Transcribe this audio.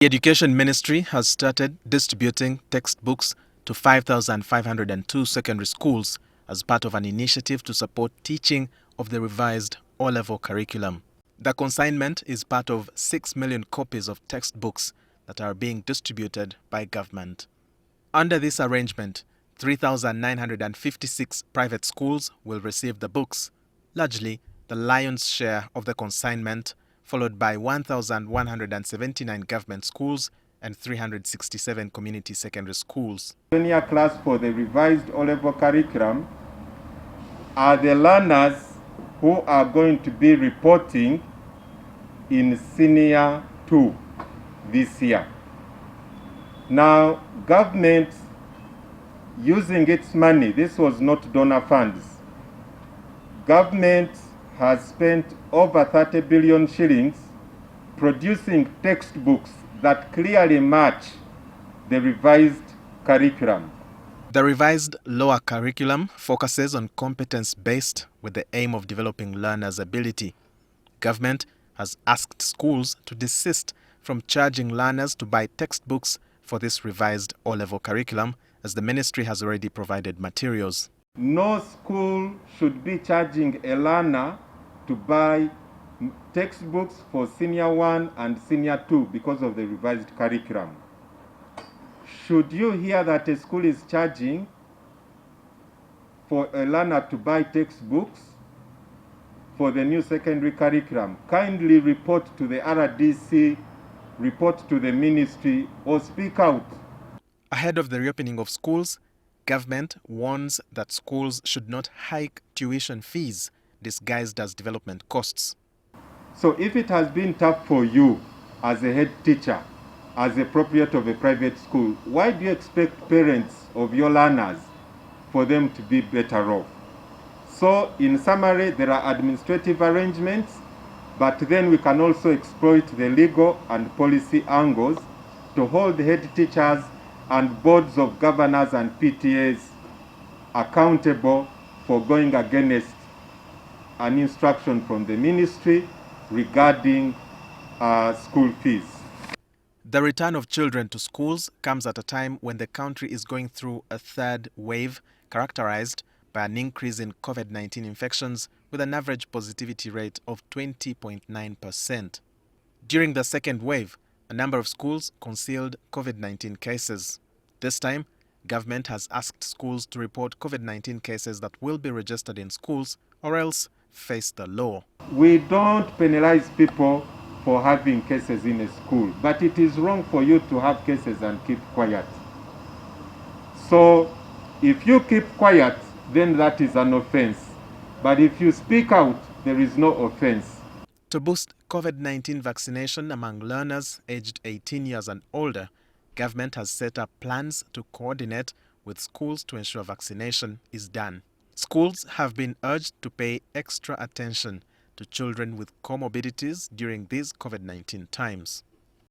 The Education Ministry has started distributing textbooks to 5,502 secondary schools as part of an initiative to support teaching of the revised O-level curriculum. The consignment is part of 6 million copies of textbooks that are being distributed by government. Under this arrangement, 3,956 private schools will receive the books, largely the lion's share of the consignment, followed by 1,179 government schools and 367 community secondary schools. Junior class for the revised O-level curriculum are the learners who are going to be reporting in Senior 2 this year. Now, government using its money, this was not donor funds, government has spent over 30 billion shillings producing textbooks that clearly match the revised curriculum. The revised lower curriculum focuses on competence-based with the aim of developing learners' ability. Government has asked schools to desist from charging learners to buy textbooks for this revised O-level curriculum, as the ministry has already provided materials. No school should be charging a learner to buy textbooks for Senior 1 and Senior 2 because of the revised curriculum. Should you hear that a school is charging for a learner to buy textbooks for the new secondary curriculum, kindly report to the RDC, report to the ministry, or speak out. Ahead of the reopening of schools, government warns that schools should not hike tuition fees disguised as development costs. So if it has been tough for you as a head teacher, as a proprietor of a private school, why do you expect parents of your learners for them to be better off? So in summary, there are administrative arrangements, but then we can also exploit the legal and policy angles to hold head teachers and boards of governors and PTAs accountable for going against an instruction from the ministry regarding school fees. The return of children to schools comes at a time when the country is going through a third wave characterized by an increase in COVID-19 infections with an average positivity rate of 20.9%. During the second wave, a number of schools concealed COVID-19 cases. This time, government has asked schools to report COVID-19 cases that will be registered in schools or else face the law. We don't penalize people for having cases in a school, but it is wrong for you to have cases and keep quiet. So if you keep quiet, then that is an offense. But if you speak out, there is no offense. To boost COVID-19 vaccination among learners aged 18 years and older, government has set up plans to coordinate with schools to ensure vaccination is done. Schools have been urged to pay extra attention to children with comorbidities during these COVID-19 times.